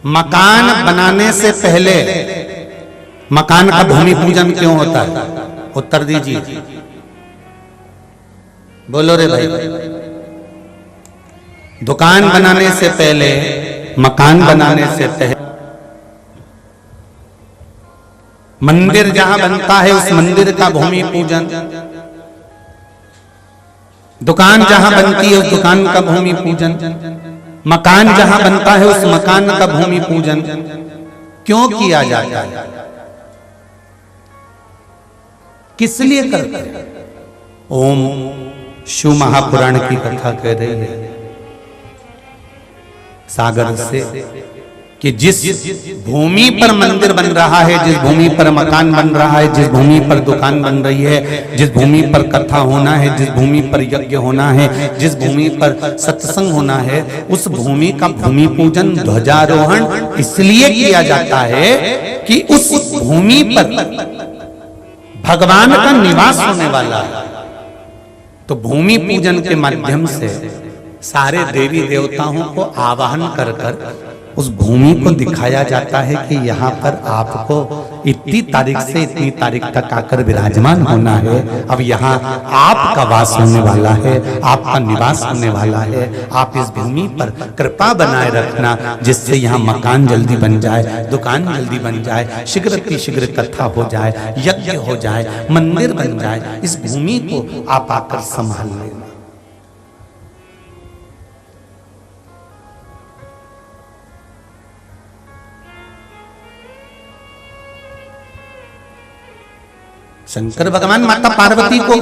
मकान बनाने से पहले मकान का भूमि पूजन क्यों होता है? उत्तर दीजिए, बोलो रे भाई। दुकान बनाने से पहले, मकान बनाने से पहले, मंदिर जहां बनता है उस मंदिर का भूमि पूजन, दुकान जहां बनती है उस दुकान का भूमि पूजन, मकान जहां बनता है उस मकान का भूमि पूजन क्यों किया जाता है? किस लिए करते हैं? ओम शिव महापुराण की कथा कह रही है सागर से कि जिस भूमि पर मंदिर बन रहा है, जिस भूमि पर मकान बन रहा है, जिस भूमि पर दुकान बन रही है, जिस भूमि पर कथा होना है, जिस भूमि पर यज्ञ होना है, जिस भूमि पर सत्संग होना है, उस भूमि का भूमि पूजन, ध्वजारोहण इसलिए किया जाता है कि उस भूमि पर भगवान का निवास होने वाला है। तो भूमि पूजन के माध्यम से सारे देवी देवताओं को आवाहन कर कर उस भूमि को दिखाया जाता है कि यहाँ पर आपको इतनी तारीख से इतनी तारीख तक आकर विराजमान होना है। अब यहाँ आपका वास होने वाला है, आपका निवास होने वाला है। आप इस भूमि पर कृपा बनाए रखना जिससे यहाँ मकान जल्दी बन जाए, दुकान जल्दी बन जाए, शीघ्र कथा हो जाए, यज्ञ हो जाए, मंदिर बन जाए। इस भूमि को आप आकर संभाल लेना। शंकर भगवान माता पार्वती को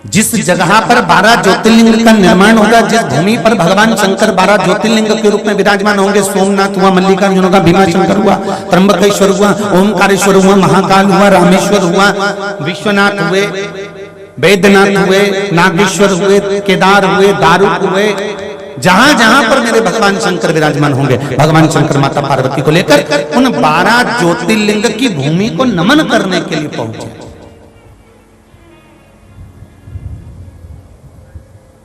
जिस जगह पर 12 ज्योतिर्लिंग का निर्माण होगा, जिस भूमि पर भगवान शंकर 12 ज्योतिर्लिंग के रूप में विराजमान होंगे, सोमनाथ हुआ, मल्लिकार्जुन हुआ, भीमाशंकर हुआ, त्र्यंबकेश्वर हुआ, ओमकारेश्वर हुआ, महाकाल हुआ, रामेश्वर हुआ, विश्वनाथ हुए, वैद्यनाथ हुए, नागेश्वर हुए, केदार हुए, दारुक हुए, जहां जहां पर मेरे भगवान शंकर विराजमान होंगे, भगवान शंकर माता पार्वती को लेकर उन 12 ज्योतिर्लिंग की भूमि को नमन करने के लिए पहुंचे।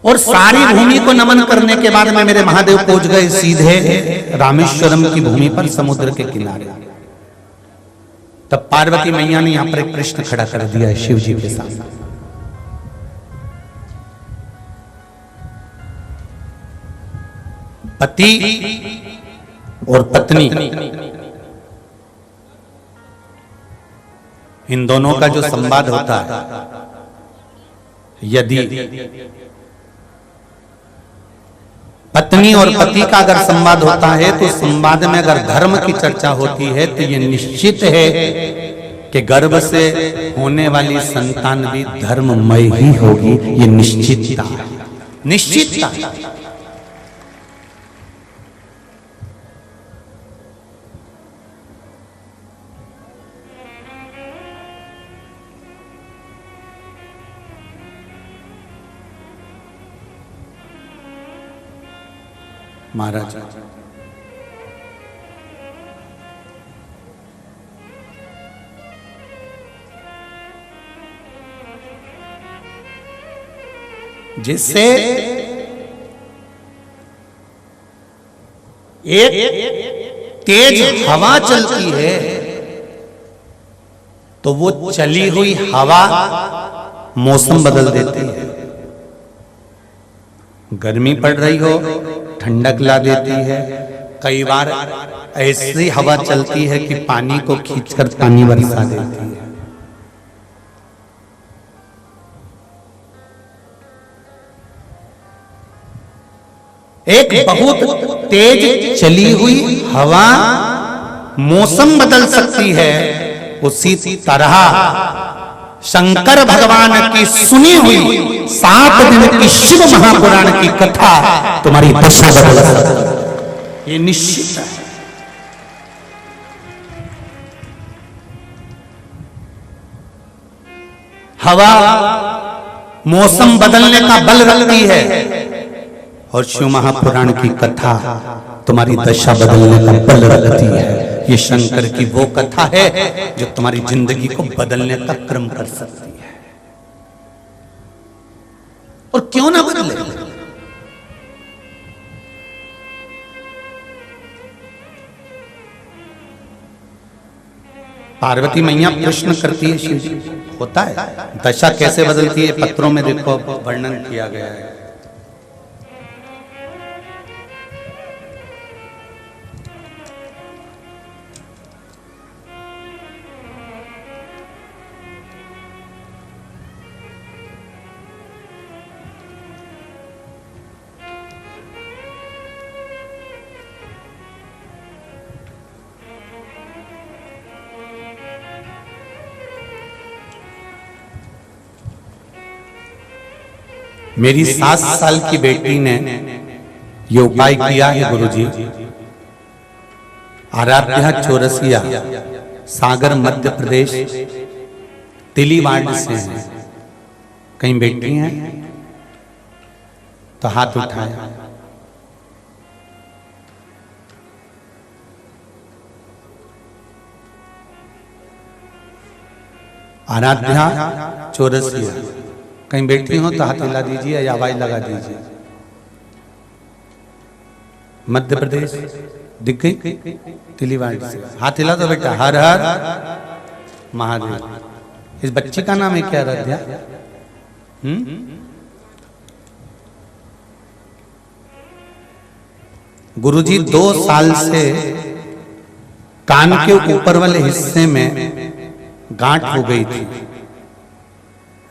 और सारी भूमि को नमन करने के बाद में मेरे महादेव पहुंच गए सीधे रामेश्वरम की भूमि पर, समुद्र के किनारे। तब पार्वती मैया ने यहां पर एक प्रश्न खड़ा कर दिया है शिव जी के सामने। पति और पत्नी, इन दोनों का जो संवाद होता है, यदि पत्नी और पति का अगर संवाद होता है तो संवाद में अगर धर्म की चर्चा होती है तो ये निश्चित है कि गर्भ से होने वाली संतान भी धर्ममय ही होगी। ये निश्चितता, निश्चितता। महाराज जिससे एक तेज हवा चलती है तो वो चली हुई हवा मौसम बदल देती है। गर्मी पड़ रही हो, ठंडक ला देती है। कई बार ऐसी हवा चलती है कि पानी को खींचकर पानी बरसा देती है। एक बहुत तेज चली हुई हवा मौसम बदल सकती है, उसी तरह शंकर भगवान की सुनी हुई 7 दिन की शिव महापुराण की कथा तुम्हारी दशा बदल सकती है। ये निश्चित है। हवा मौसम बदलने का बल रखती है और शिव महापुराण की कथा तुम्हारी दशा बदलने का बल रखती है। ये शंकर की वो कथा है जो तुम्हारी जिंदगी को बदलने का क्रम कर सकती है। और क्यों ना बदले? पार्वती मैया प्रश्न करती है शिव जी, होता है दशा कैसे बदलती है, पत्रों में देखो वर्णन किया गया है। मेरी 7 साल की बेटी ने ये उपाय किया है गुरुजी। आराध्या चौरसिया, सागर मध्य प्रदेश, तिलीवाड़ से है। कहीं बेटी हैं तो हाथ उठाया। आराध्या चौरसिया, कहीं बैठी हो तो हाथ हिला दीजिए या आवाज लगा दीजिए। मध्य प्रदेश दिख गई, तिलीवाड़ से हाथ हिला दो बेटा। हर हर महादेव। इस बच्ची का नाम है क्या? आराध्या। गुरुजी 2 साल से कान के ऊपर वाले हिस्से में गांठ हो गई थी।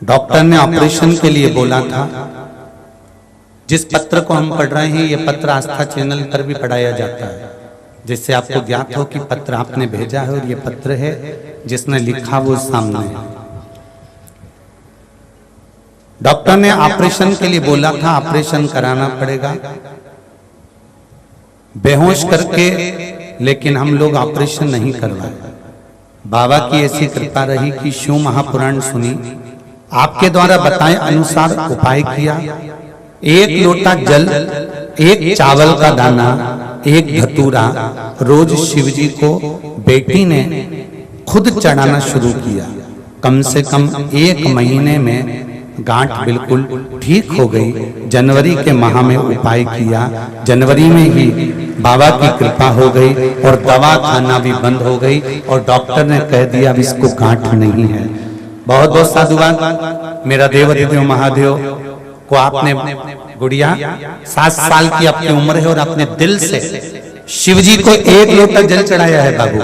डॉक्टर ने ऑपरेशन के लिए बोला था। जिस पत्र को हम पढ़ रहे हैं, ये पत्र आस्था चैनल पर भी पढ़ाया जाता है, जिससे आपको ज्ञात हो कि पत्र आपने भेजा है और ये पत्र है जिसने लिखा वो सामने है। डॉक्टर ने ऑपरेशन के लिए बोला था, ऑपरेशन कराना पड़ेगा बेहोश करके, लेकिन हम लोग ऑपरेशन नहीं करवाए। बाबा की ऐसी कृपा रही कि शिव महापुराण सुनी, आपके द्वारा बताए अनुसार उपाय किया। 1 लोटा जल, 1 चावल का दाना, 1 धतूरा रोज शिव जी को बेटी ने खुद चढ़ाना शुरू किया। कम से कम 1 महीने में गांठ बिल्कुल ठीक हो गई। जनवरी के माह में उपाय किया, जनवरी में ही बाबा की कृपा हो गई और दवा खाना भी बंद हो गई और डॉक्टर ने कह दिया अब इसको गांठ नहीं है। बहुत बहुत साधुवाद। मेरा देवाधिदेव महादेव को आपने गुड़िया 7 साल की आपकी उम्र है और अपने दिल से शिव जी को 1 लोटा जल चढ़ाया है बाबू।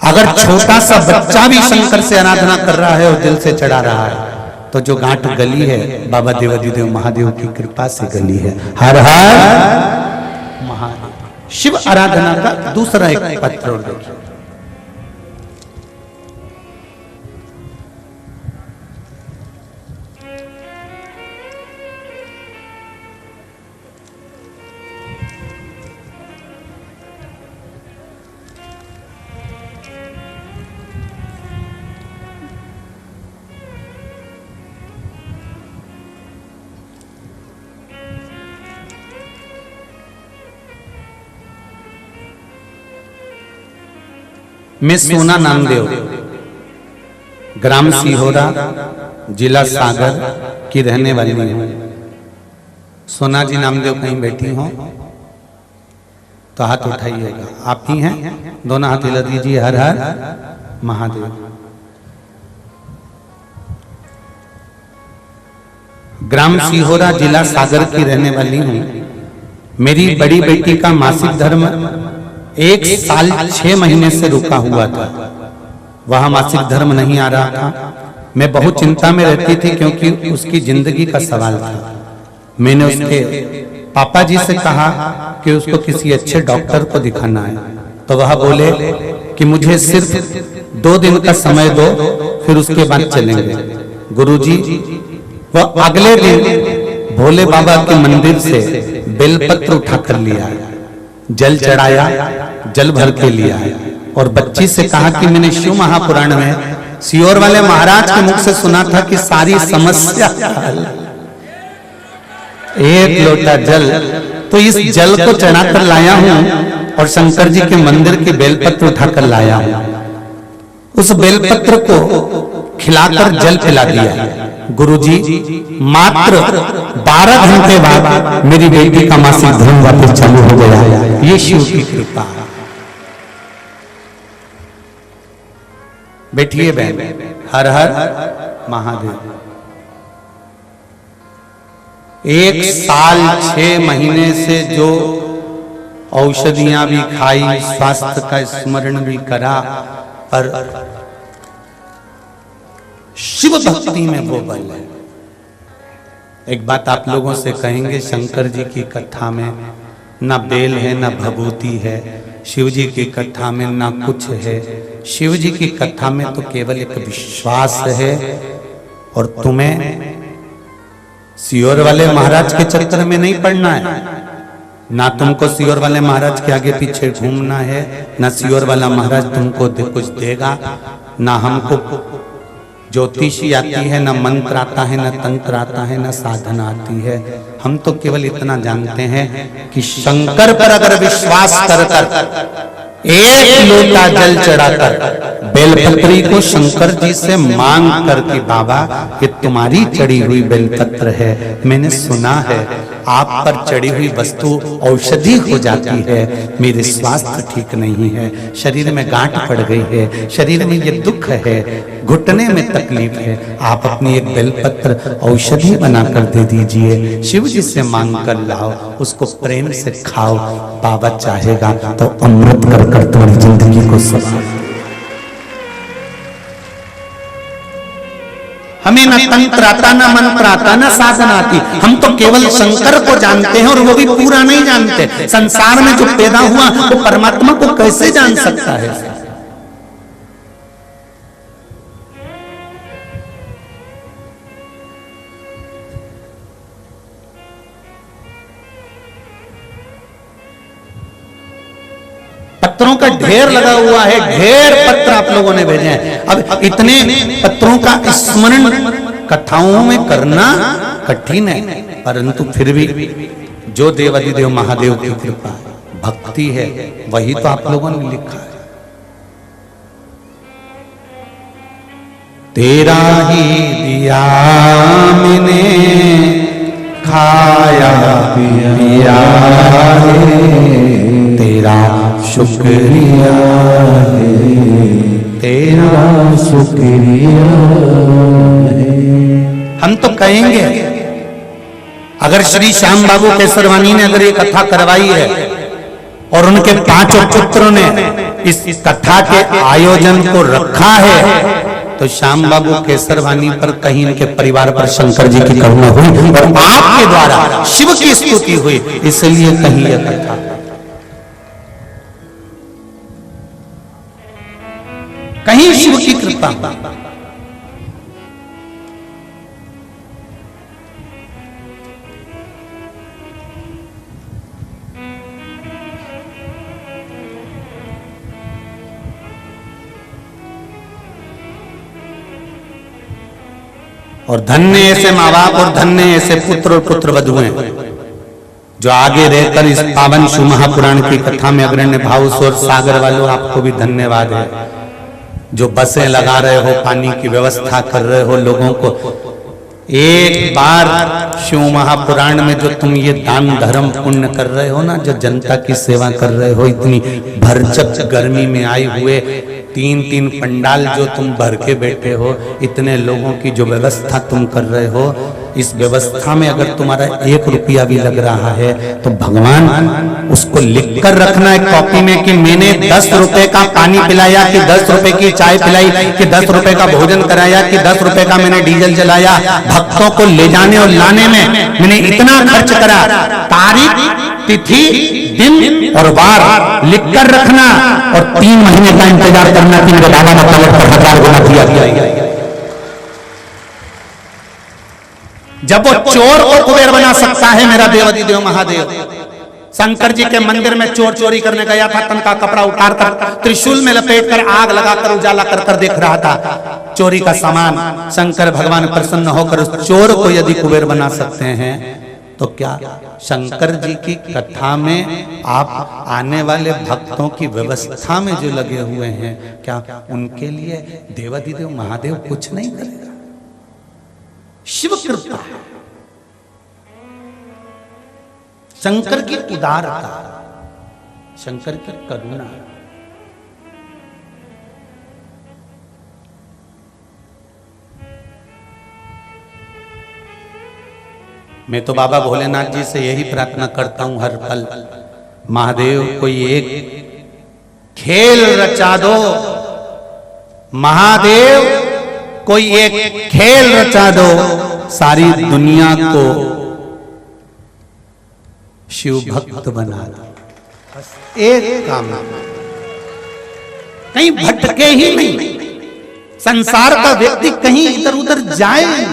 अगर छोटा सा बच्चा भी शंकर से आराधना कर रहा है और दिल से चढ़ा रहा है तो जो गांठ गली है बाबा देवाधिदेव महादेव की कृपा से गली है। हर हर महादेव। शिव आराधना का दूसरा एक पत्र देखिए। मैं सोना नामदेव, ग्राम सीहोरा, जिला सागर की रहने वाली हूँ। सोना जी नामदेव कहीं बैठी हो तो हाथ उठाइएगा। आप ही हैं? दोनों हाथ हिला दीजिए। हर हर महादेव। ग्राम सीहोरा, जिला सागर की रहने वाली हूँ। मेरी बड़ी बेटी का मासिक धर्म 1 साल 6 महीने से रुका हुआ था। वह मासिक धर्म नहीं आ रहा था। मैं बहुत चिंता में रहती थी क्योंकि उसकी जिंदगी का सवाल था। मैंने उसके पापा जी से कहा कि उसको किसी अच्छे डॉक्टर को दिखाना है, तो वह बोले कि मुझे सिर्फ 2 दिन का समय दो, फिर उसके बाद चलेंगे। गुरुजी वह अगले दिन भोले बाबा के मंदिर से बेलपत्र उठा कर लिया, जल चढ़ाया, जल भर के लिया और बच्ची से कहा कि मैंने शिव महापुराण में सीहोर वाले महाराज के मुख से सुना था कि सारी समस्या का हल 1 लोटा जल, तो इस जल को चढ़ाकर लाया हूं और शंकर जी के मंदिर के बेलपत्र उठाकर लाया हूं। उस बेलपत्र को खिलाकर जल पिला दिया। गुरुजी मात्र 12 घंटे बाद मेरी बेटी का मासिक धर्म वापस चालू हो गया। ये शिव की कृपा। बैठिए बहन। हर हर महादेव। 1 साल 6 महीने से जो औषधियां भी खाई, स्वास्थ्य का स्मरण भी करा, पर शिव भक्ति में वो बल है। एक बात आप लोगों से कहेंगे, शंकर जी की कथा में ना बेल है ना भभूति है, शिव जी की कथा में ना कुछ है। शिव जी की कथा में तो केवल एक विश्वास है। और तुम्हें सियोर वाले महाराज के चक्कर में नहीं पड़ना है। ना तुमको सियोर वाले महाराज के आगे पीछे घूमना है, ना सियोर वाला महाराज तुमको कुछ देगा, ना हमको ज्योतिषी आती है, ना मंत्र आता है, ना तंत्र आता है, ना साधना आती है। हम तो केवल इतना जानते हैं कि शंकर पर अगर विश्वास कर कर 1 लोटा जल चढ़ाकर बेलपत्री को शंकर जी से मांग कर कि बाबा ये तुम्हारी चढ़ी हुई बेलपत्र है, मैंने सुना है आप पर चढ़ी हुई वस्तु औषधि हो जाती है, मेरे स्वास्थ्य ठीक नहीं है, शरीर में गांठ पड़ गई है, शरीर में ये दुख है, घुटने में तकलीफ है, आप अपनी एक बेलपत्र औषधि बनाकर दे दीजिए, शिव जी से मांग कर लाओ, उसको प्रेम से खाओ, बाबा चाहेगा तो अमृत कर कर तुम्हारी जिंदगी को संभाल। हमें न तंत्र आता, न मंत्र आता, न साधना आती, हम तो केवल शंकर को जानते हैं और वो भी पूरा नहीं जानते। संसार में जो पैदा हुआ वो परमात्मा को कैसे जान सकता है? पत्रों का ढेर लगा हुआ है, ढेर पत्र आप लोगों ने भेजे हैं। अब इतने पत्रों का स्मरण कथाओं में करना कठिन है, परंतु फिर भी जो देवाधिदेव महादेव की कृपा भक्ति है वही तो आप लोगों ने लिखा है। तेरा ही दिया मैंने खाया पिया तेरा शुक्रिया है, तेरा शुक्रिया है। हम तो कहेंगे अगर श्री श्याम बाबू केसरवानी ने अगर ये कथा करवाई है और उनके 5 पुत्रों ने इस कथा के आयोजन को रखा है, तो श्याम बाबू केसरवानी पर कहीं इनके परिवार पर शंकर जी की करुणा हुई और आपके द्वारा शिव की स्तुति हुई, इसलिए कहीं यह कथा। कहीं शिव की कृपा। और धन्य ऐसे माँ बाप और धन्य ऐसे पुत्र और पुत्र वधुएं जो आगे रहकर इस पावन शिव महापुराण की कथा में अग्रण्य भाव और सागर वालों, आपको भी धन्यवाद है जो बसें लगा रहे हो, पानी की व्यवस्था कर रहे हो लोगों को। एक बार शिव महापुराण में जो तुम ये दान धर्म पुण्य कर रहे हो ना, जो जनता की सेवा कर रहे हो, इतनी भरचक गर्मी में आए हुए 3-3 पंडाल जो तुम भर के बैठे हो, इतने लोगों की जो व्यवस्था तुम कर रहे हो, इस व्यवस्था में अगर तुम्हारा 1 रुपया भी लग रहा है तो भगवान उसको लिख कर रखना है कॉपी में कि मैंने 10 रुपए का पानी पिलाया, कि 10 रुपए की चाय पिलाई, कि 10 रुपए का भोजन कराया, कि 10 रुपए का मैंने डीजल जलाया, भक्तों को ले जाने और लाने में मैंने इतना खर्च करा। तारीख, तिथि, दिन और वार लिख कर रखना और 3 महीने का इंतजार करना कि मेरे बाबा ने पलट पर 1000 गुना दिया गया। जब वो चोर को कुबेर बना सकता है मेरा देवाधिदेव महादेव, शंकर जी के मंदिर में चोर चोरी करने गया था, तन का कपड़ा उतार कर त्रिशूल में लपेट कर आग लगाकर उजाला कर कर देख रहा था चोरी का सामान। शंकर भगवान प्रसन्न होकर उस चोर को यदि कुबेर बना सकते हैं तो क्या शंकर जी की कथा में आप आने वाले भक्तों की व्यवस्था में जो लगे हुए हैं, क्या उनके लिए देवाधिदेव महादेव कुछ नहीं करेगा? शिव कृपा, शंकर की उदारता, शंकर की करुणा। मैं तो बाबा भोलेनाथ जी से यही प्रार्थना करता हूं हर पल, महादेव कोई एक खेल रचा दो, महादेव कोई एक खेल रचा दो, सारी दुनिया को शिव भक्त बना दो। एक काम, कहीं भटके ही नहीं, संसार का व्यक्ति कहीं इधर उधर जाए नहीं।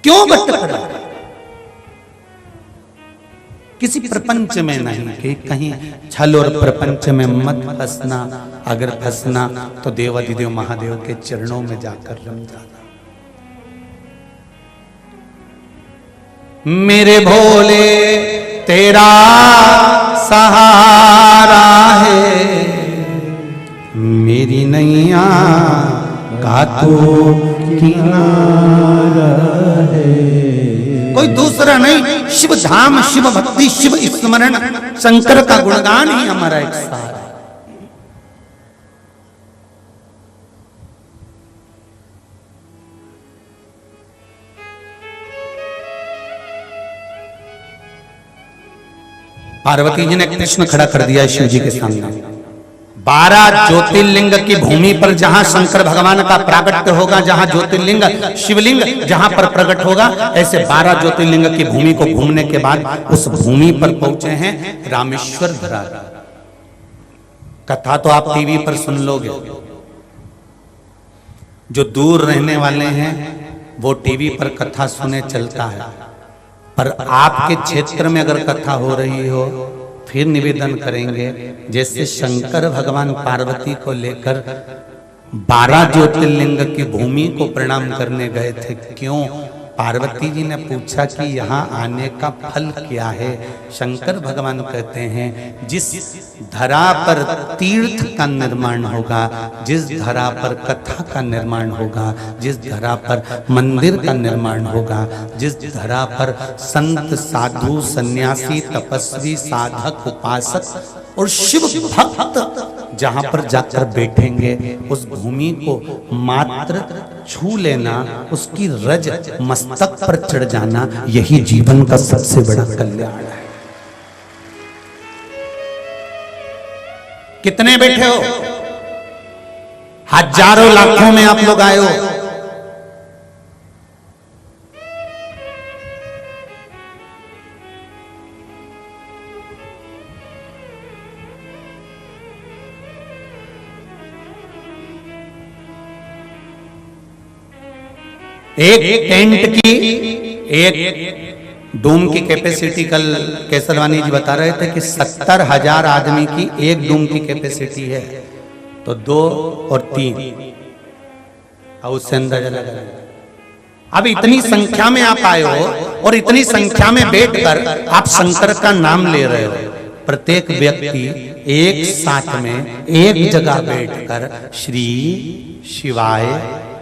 क्यों भटक रहा है? किसी प्रपंच में नहीं, कि कहीं छल और प्रपंच में मत फंसना। अगर फंसना तो देवाधिदेव महादेव के चरणों में जाकर रम जाना। मेरे भोले तेरा सहारा है, मेरी नैया का तो किनारा है। कोई दूसरा नहीं, शिव धाम, शिव भक्ति, शिव स्मरण, शंकर का गुणगान ही हमारा एक सहारा है। पार्वती जी ने कृष्ण खड़ा कर दिया शिव जी के सामने। 12 ज्योतिर्लिंग की भूमि पर जहां शंकर भगवान का प्राकट्य होगा, जहां ज्योतिर्लिंग शिवलिंग जहां पर प्रकट होगा, ऐसे 12 ज्योतिर्लिंग की भूमि को घूमने के बाद उस भूमि पर पहुंचे हैं रामेश्वर धरा। कथा तो आप टीवी पर सुन लोगे, जो दूर रहने वाले हैं वो टीवी पर कथा सुने चलता है, पर आपके क्षेत्र में अगर कथा हो रही हो फिर निवेदन करेंगे, जैसे शंकर भगवान पार्वती को लेकर 12 ज्योतिर्लिंग की भूमि को प्रणाम करने गए थे। क्यों? पार्वती जी ने पूछा कि यहाँ आने का फल क्या है। शंकर भगवान कहते हैं, जिस धरा पर तीर्थ का निर्माण होगा, जिस धरा पर कथा का निर्माण होगा, जिस धरा पर मंदिर का निर्माण होगा, जिस धरा पर संत साधु सन्यासी तपस्वी साधक उपासक और शिव भक्त जहां पर जाकर बैठेंगे, उस भूमि को मात्र छू लेना, उसकी रज मस्तक पर चढ़ जाना, यही जीवन का सबसे बड़ा कल्याण है। कितने बैठे हो? हजारों लाखों में आप लोग आए हो। एक टेंट की, एक डूम की कैपेसिटी, कल केसरवानी जी बता रहे थे कि 70,000 आदमी की एक डूम की कैपेसिटी है, तो 2 और 3 और उससे अंदाजा लगा। अब इतनी संख्या में आप आए हो और इतनी संख्या में बैठकर आप शंकर का नाम ले रहे हो। प्रत्येक व्यक्ति एक साथ में एक जगह बैठकर श्री शिवाय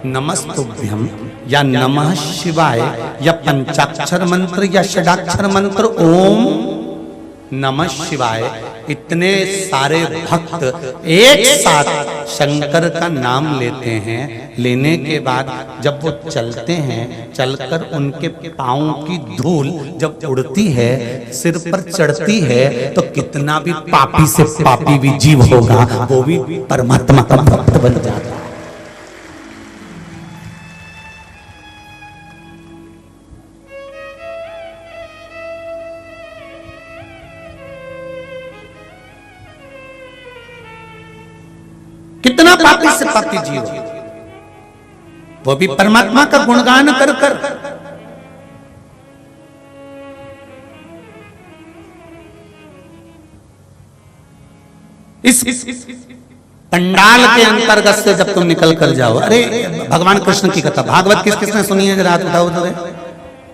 नमस्तुभ्यम या नमः शिवाय या पंचाक्षर मंत्र या षडाक्षर मंत्र ओम नमः शिवाय, इतने सारे भक्त एक साथ शंकर का नाम लेते हैं। लेने के बाद जब वो चलते हैं, चलकर उनके पांव की धूल जब उड़ती है, सिर पर चढ़ती है, तो कितना भी पापी से पापी भी जीव होगा वो भी परमात्मा का भक्त बन जाता है। कितना पापी से पापी जीव वो भी परमात्मा का गुणगान कर कर इस पंडाल के अंतर्गत से जब तुम निकल कर जाओ, अरे भगवान कृष्ण की कथा भागवत किस किसने सुनी है जरा हाथ उठाओ तो।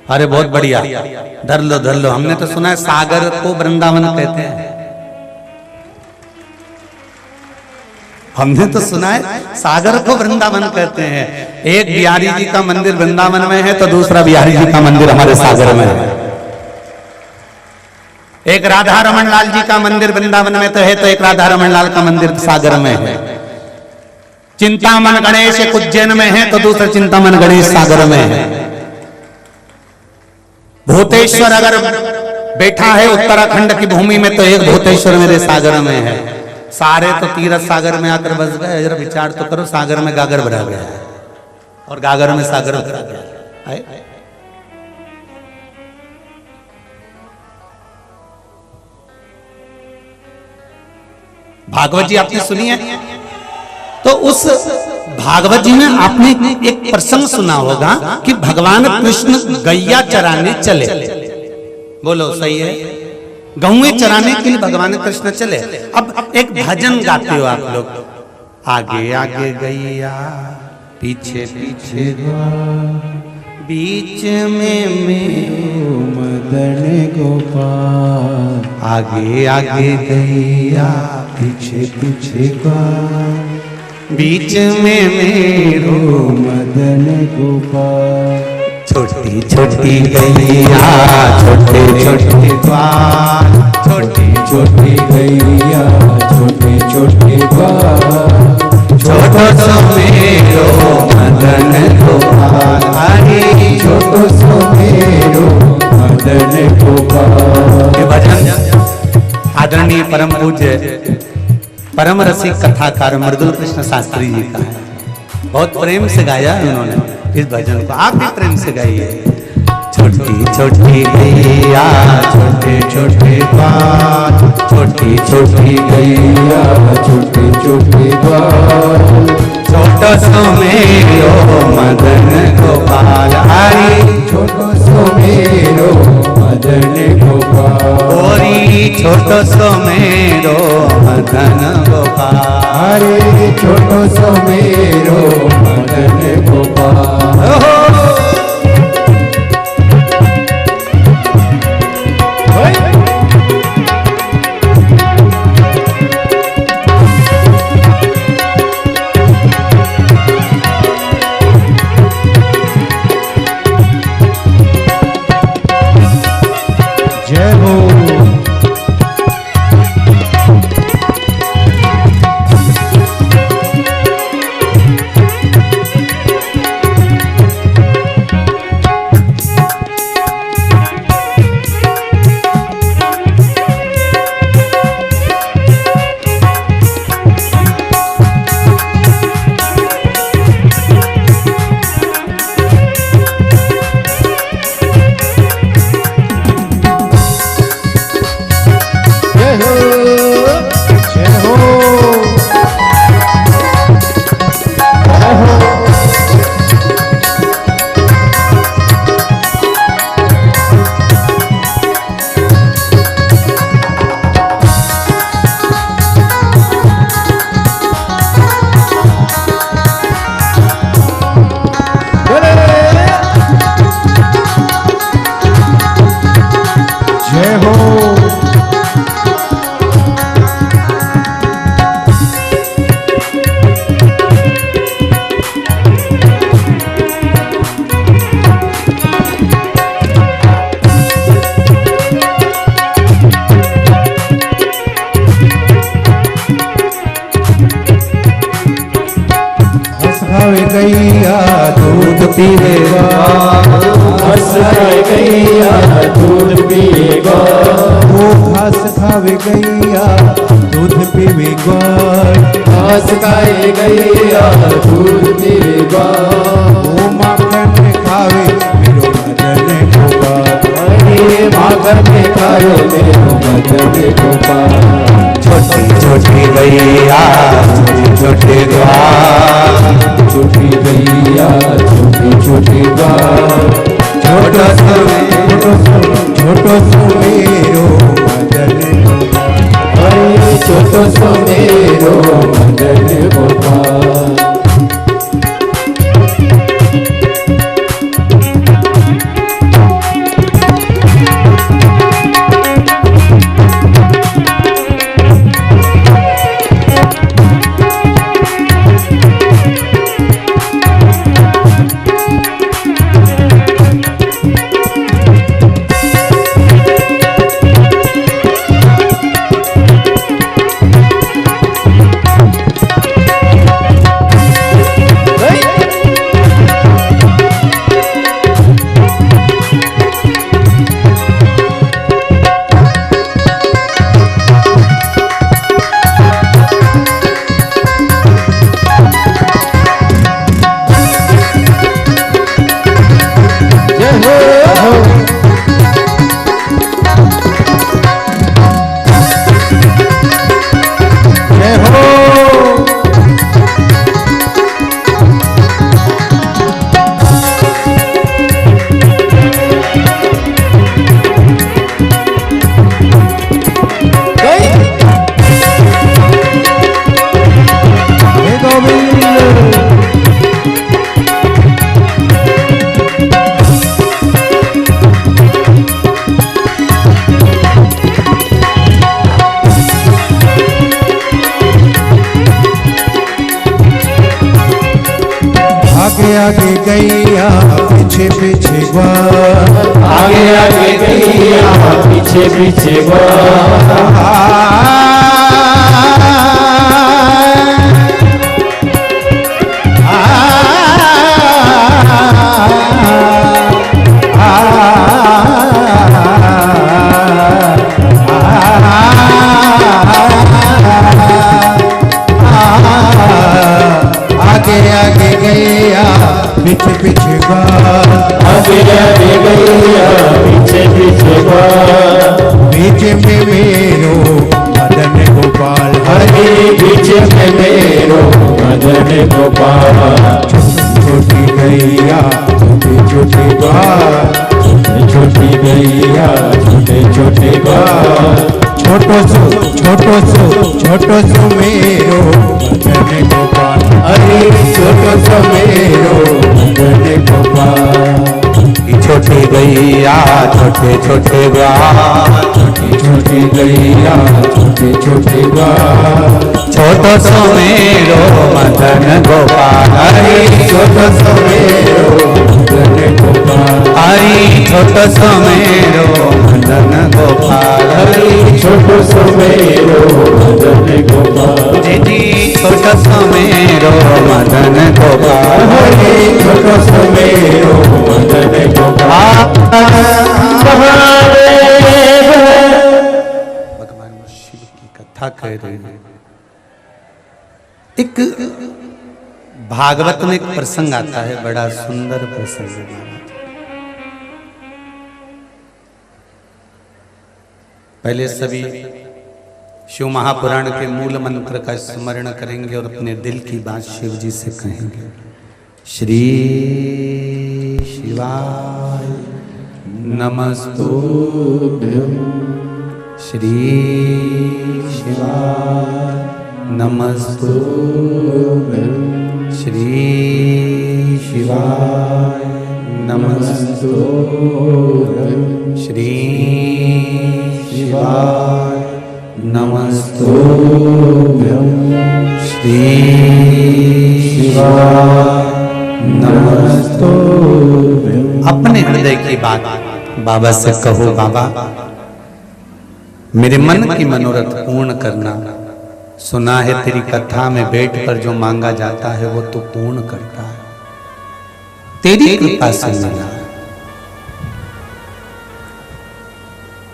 अरे बहुत बढ़िया, धर लो धर लो। हमने तो सुना है सागर को वृंदावन कहते हैं, हमने तो सुना है सागर को वृंदावन कहते हैं। एक बिहारी जी का मंदिर वृंदावन में है तो दूसरा बिहारी जी का मंदिर हमारे सागर में है। एक राधा रमन लाल जी का मंदिर वृंदावन में तो है, तो एक राधा रमन लाल का मंदिर सागर में है। चिंतामन गणेश एक उज्जैन में है तो दूसरा चिंतामन गणेश सागर में है। भूतेश्वर अगर बैठा है उत्तराखंड की भूमि में तो एक भूतेश्वर मेरे सागर में है। सारे तो तीरथ सागर में आकर बस गए। जरा विचार तो करो, सागर में गागर भरा गया है और गागर में सागर भरा गया है। भागवत जी आपने सुनी है? तो उस भागवत जी में आपने एक प्रसंग सुना होगा कि भगवान कृष्ण गैया चराने चले। बोलो सही है? गौएं चराने के लिए भगवान कृष्ण चले। अब एक भजन गाते हो आप लोग, आगे आगे गैया पीछे पीछे बीच में मेरो मदन गोपाल। आगे आगे गैया पीछे पीछे बीच में मेरो मदन गोपाल। छोटी छोटी गैया छोटे छोटे द्वार, छोटी छोटी गैया छोटे छोटे द्वार। छोटो सो मेरो मदन गोपाल, अरे छोटो सो मेरो मदन गोपाल। ये भजन आदरणीय परम पूज्य परम रसिक कथाकार मृदुल कृष्ण शास्त्री जी का है। बहुत प्रेम से गाया है उन्होंने इस भजन को, आप भी प्रेम से गाइए। छोटी छोटी गैया छोटे छोटे द्वार, छोटी छोटी गैया छोटे छोटे द्वार। छोटो सो मेरो मदन गोपाल, अरे छोटो सो मेरो मदन गोपाल। ओरी छोटो सो मेरो मदन गोपाल, अरे छोटो सो मेरो मदन गोपाल। गैया दूध पीवेगा, घास खाए गैया दूध पीवेगा। वो घास खावे गैया दूध पीवेगा, घास खाए गैया दूध पीवेगा। वो माखन खावे मेरो मदन गोपाल, अरे माखन खावे मेरो मदन गोपाल। छोटी छोटी गैया छोटे छोटे द्वार, छोटी गैया छोटी छोटी द्वार। छोटो सो मेरो मदन गोपाल, अरे छोटो सो मेरो मदन गोपाल। आगे आगे गैया पीछे पीछे ग्वाल, आगे आगे गैया पीछे पीछे आगे आगे गैया पीछे पीछे ग्वाल, आगे आगे गैया पीछे पीछे बीच में मेरो मदन गोपाल, हरे बीच में मेरो मदन गोपाल। छोटी गैया छोटी छोटी ग्वाल, छोटी गैया छोटे छोटे ग्वाल, छोटो सो मेरो मदन गोपाल, अरे छोटो सो मेरो मदन गोपाल। छोटी गैया छोटे छोटे ग्वाल, छोटी गैया छोटे छोटे ग्वाल, छोटो सो मेरो मदन गोपाल, अरे छोटो सो मेरो मदन गोपाल, हरि छोटो सो मेरो मदन गोपाल, हरे छोटो सो मेरो मदन गोपाल। जी छोटो सो मेरो मदन गोपाल, हरे छोटो सो मेरो मदन गोपाल। भगवान शिव की कथा कह रही है। एक भागवत में एक प्रसंग आता है, बड़ा सुंदर प्रसंग है। पहले सभी शिव महापुराण के मूल मंत्र का स्मरण करेंगे और अपने दिल की बात शिव जी से कहेंगे। श्री शिवाय नमस्तुभ्यं, श्री शिवाय नमस्तुभ्यं, श्री शिवाय नमस्तुभ्यं, श्री शिवाय नमस्तुभ्यं, श्री शिवाय नमस्तुभ्यं। अपने हृदय की बात बाबा से कहो, बाबा मेरे मन की मनोरथ पूर्ण करना। सुना है तेरी कथा में बैठ कर जो मांगा जाता है वो तू पूर्ण करता है, तेरी कृपा से मिला।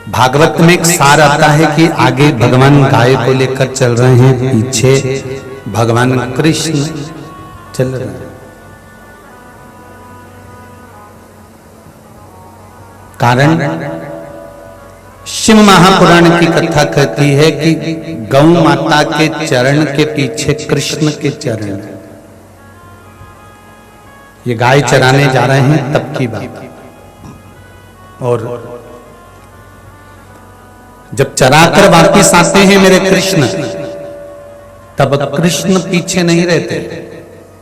भागवत में एक सार आता है कि आगे भगवान गाय को लेकर चल रहे हैं, पीछे भगवान कृष्ण चल रहे हैं। कारण शिव महापुराण की कथा कहती है कि गौ माता के चरण के पीछे कृष्ण के चरण। ये गाय चराने जा रहे हैं तब की बात, और जब चराकर वापिस आते हैं मेरे कृष्ण, तब कृष्ण पीछे नहीं रहते।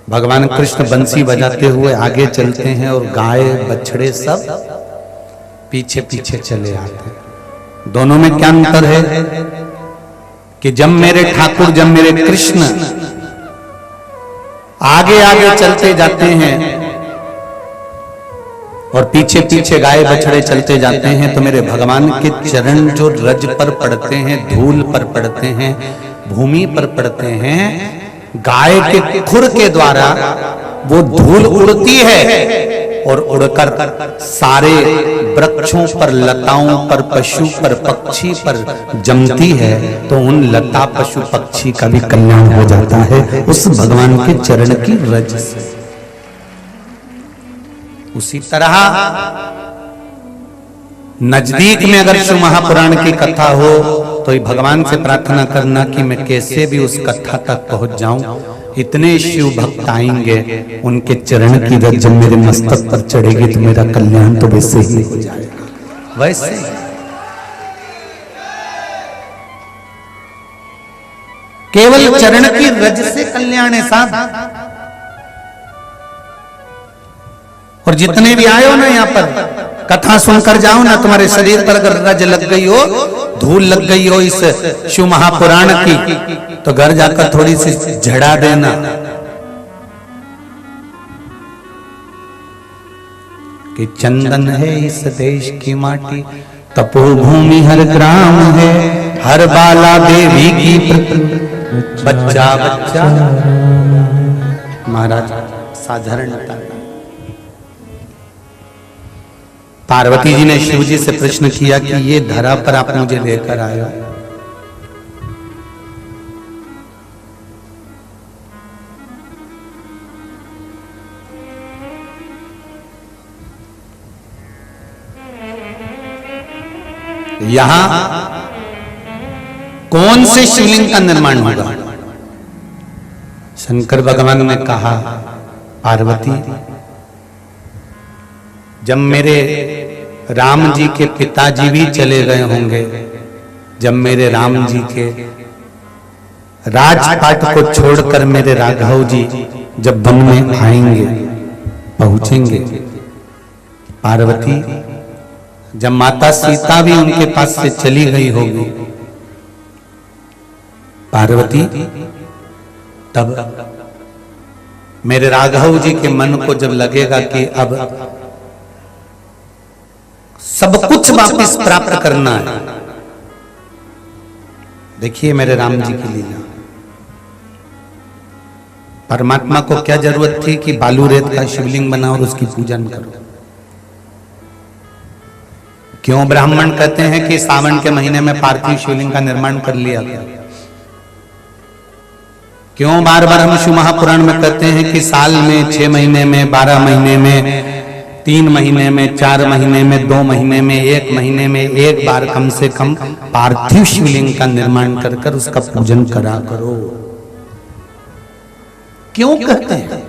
भगवान कृष्ण बंसी बजाते हुए आगे चलते हैं और गाय बछड़े सब पीछे पीछे चले आते हैं। दोनों में क्या अंतर है कि जब मेरे ठाकुर, जब मेरे कृष्ण आगे आगे चलते जाते हैं और पीछे पीछे गाय बछड़े चलते जाते हैं, तो मेरे भगवान के चरण जो रज पर पड़ते हैं, धूल पर पड़ते हैं, भूमि पर पड़ते हैं, गाय के खुर के द्वारा वो धूल उड़ती है और उड़कर सारे वृक्षों पर, लताओं पर, पशु पर, पक्षी पर जमती है, तो उन लता पशु पक्षी का भी कल्याण हो जाता है उस भगवान के चरण की रज से। उसी तरह नजदीक में अगर शिव महापुराण की कथा हो तो ये भगवान से प्रार्थना करना कि मैं कैसे भी उस कथा तक पहुंच जाऊं। इतने शिव भक्त आएंगे, उनके चरण की रज जब मेरे मस्तक पर चढ़ेगी तो मेरा कल्याण तो वैसे ही हो जाएगा। वैसे केवल चरण की रज से कल्याण है साहब। और जितने भी आए हो ना यहाँ पर कथा सुनकर जाओ ना, तुम्हारे शरीर पर अगर रज लग गई हो, धूल लग गई हो इस शिव महापुराण की, तो घर जाकर थोड़ी सी झड़ा देना। कि चंदन है इस देश की माटी, तपोभूमि हर ग्राम है, हर बाला देवी की बच्चा बच्चा। महाराज साधारणता। पार्वती जी ने शिव जी से प्रश्न किया कि ये धरा पर आप मुझे लेकर आए हो, यहां कौन से शिवलिंग का निर्माण होगा? शंकर भगवान ने कहा, पार्वती जब मेरे राम जी के पिताजी भी चले गए होंगे, जब मेरे राम जी के राजपाट को छोड़कर मेरे राघव जी जब वन में आएंगे, पहुंचेंगे, पार्वती जब माता सीता भी उनके पास से चली गई होगी, पार्वती तब मेरे राघव जी के मन को जब लगेगा कि अब सब कुछ वापस प्राप्त करना है। देखिए मेरे राम जी की लीला, परमात्मा को क्या जरूरत थी कि बालू रेत का शिवलिंग बनाओ और उसकी पूजन करो? क्यों ब्राह्मण कहते हैं कि सावन के महीने में पार्थिव शिवलिंग का निर्माण कर लिया गया? क्यों बार बार हम शिव महापुराण में कहते हैं कि साल में 6 महीने में, 12 महीने में, 3 महीने में, 4 महीने में, 2 महीने में, 1 महीने में एक बार कम से कम पार्थिव शिवलिंग का निर्माण कर कर उसका पूजन करा करो? क्यों कहते हैं?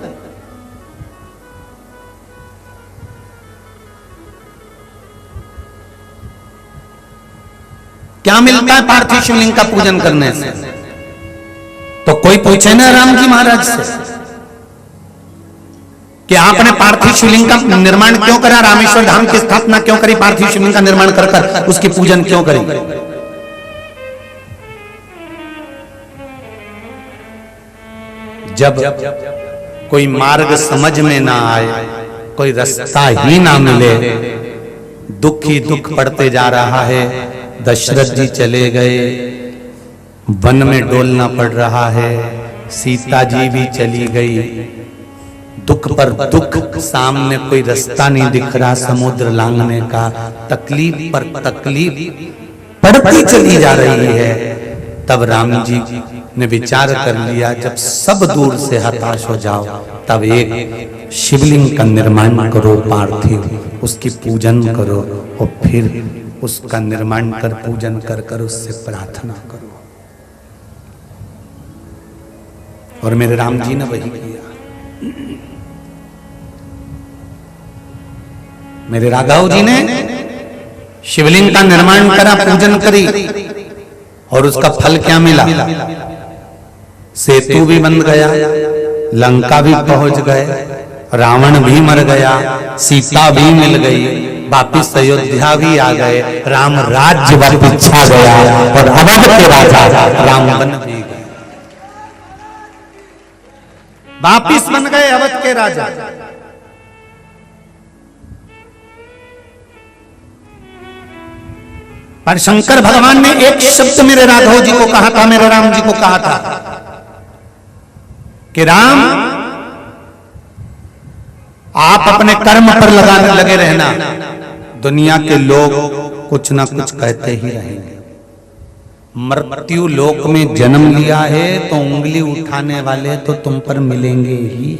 क्या मिलता है पार्थिव शिवलिंग का पूजन करने से? तो कोई पूछे ना राम जी महाराज से कि आपने पार्थिव शिवलिंग का निर्माण क्यों करा, रामेश्वर धाम की स्थापना क्यों करी, पार्थिव शिवलिंग का निर्माण कर कर उसकी पूजन क्यों करी? जब कोई मार्ग समझ में ना आए, कोई रास्ता ही ना मिले, दुख ही दुख पड़ते जा रहा है। दशरथ जी चले गए, वन में डोलना पड़ रहा है, सीता जी भी चली गई, दुख पर दुख, सामने कोई रास्ता नहीं दिख रहा समुद्र लांघने का, तकलीफ पर तकलीफ पड़ती चली जा रही है। तब राम जी ने विचार कर लिया, जब सब दूर से हताश हो जाओ तब एक शिवलिंग का निर्माण करो पार्थिव, उसकी पूजन करो और फिर उसका निर्माण कर पूजन कर कर उससे प्रार्थना करो। और मेरे राम जी ने वही किया। मेरे राघव जी ने शिवलिंग का निर्माण करा, पूजन करी, और उसका फल क्या मिला? सेतु भी बन गया, लंका भी पहुंच गए, रावण भी मर गया, सीता भी मिल गई, वापिस अयोध्या भी आ गए, राम राज्य वापिस छा गया और अवध के राजा राम बन भी गए, वापिस बन गए अवध के राजा। पर शंकर भगवान ने एक शब्द मेरे राघव जी को कहा था, मेरे राम जी को कहा था कि राम आप अपने कर्म पर लगे रहना, दुनिया के लोग कुछ ना कुछ कहते ही रहेंगे। मृत्यु लोक में जन्म लिया है तो उंगली उठाने वाले तो तुम पर मिलेंगे ही।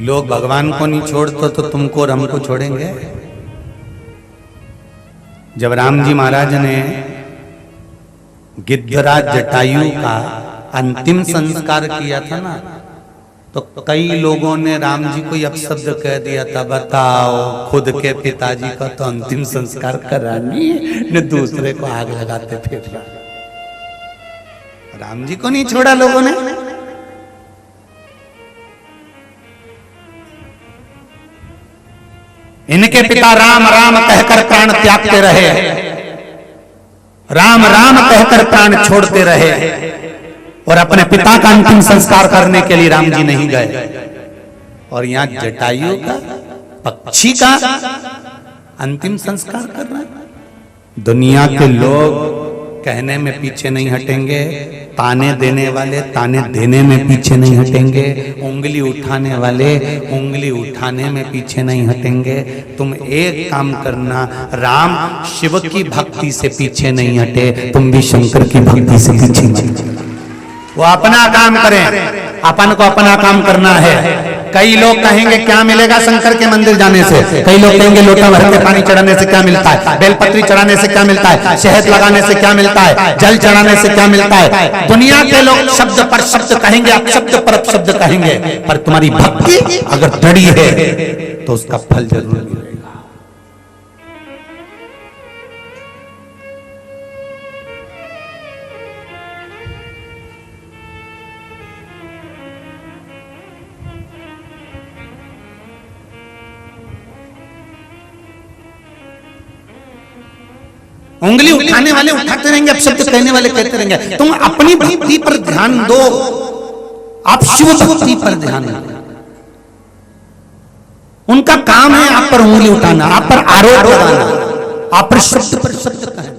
लोग भगवान को नहीं छोड़ते तो तुमको और हमको छोड़ेंगे? जब राम जी महाराज ने गिद्धराज जटायु का अंतिम संस्कार किया था ना, तो कई लोगों ने राम जी को अपशब्द कह दिया था, बताओ खुद के पिताजी का तो अंतिम संस्कार करानी न दूसरे को आग लगाते फिर रहा। राम जी को नहीं छोड़ा लोगों ने। इनके पिता राम राम कहकर प्राण त्यागते रहे, राम राम कहकर प्राण छोड़ते रहे, और अपने पिता का अंतिम संस्कार करने के लिए राम जी नहीं गए, और यहाँ जटायु का, पक्षी का अंतिम संस्कार कर रहे हैं। दुनिया के लोग कहने में पीछे नहीं हटेंगे, ताने देने वाले ताने देने में पीछे नहीं हटेंगे, उंगली उठाने वाले उंगली उठाने में पीछे नहीं हटेंगे। तुम एक काम करना, राम शिव की भक्ति से पीछे नहीं हटे, तुम भी शंकर की भक्ति से पीछे मत हटो। वो अपना काम करें, अपन को अपना काम करना है। कई लोग कहेंगे क्या मिलेगा शंकर के मंदिर जाने से, कई लोग कहेंगे लोटा भर के पानी चढ़ाने से क्या मिलता है, बेलपत्री चढ़ाने से क्या मिलता है, शहद लगाने से क्या मिलता है, जल चढ़ाने से क्या मिलता है। दुनिया के लोग शब्द पर शब्द कहेंगे, अपशब्द पर अपशब्द कहेंगे, पर तुम्हारी भक्ति अगर दृढ़ है तो उसका फल जरूर मिलेगा। उंगली उठाने वाले उठाते रहेंगे, अपशब्द कहने वाले कहते रहेंगे। तुम अपनी भक्ति पर ध्यान दो, आप शिव भक्ति पर ध्यान दो। उनका काम है आप पर उंगली उठाना, आप पर आरोप लगाना, आप पर शब्द कहना।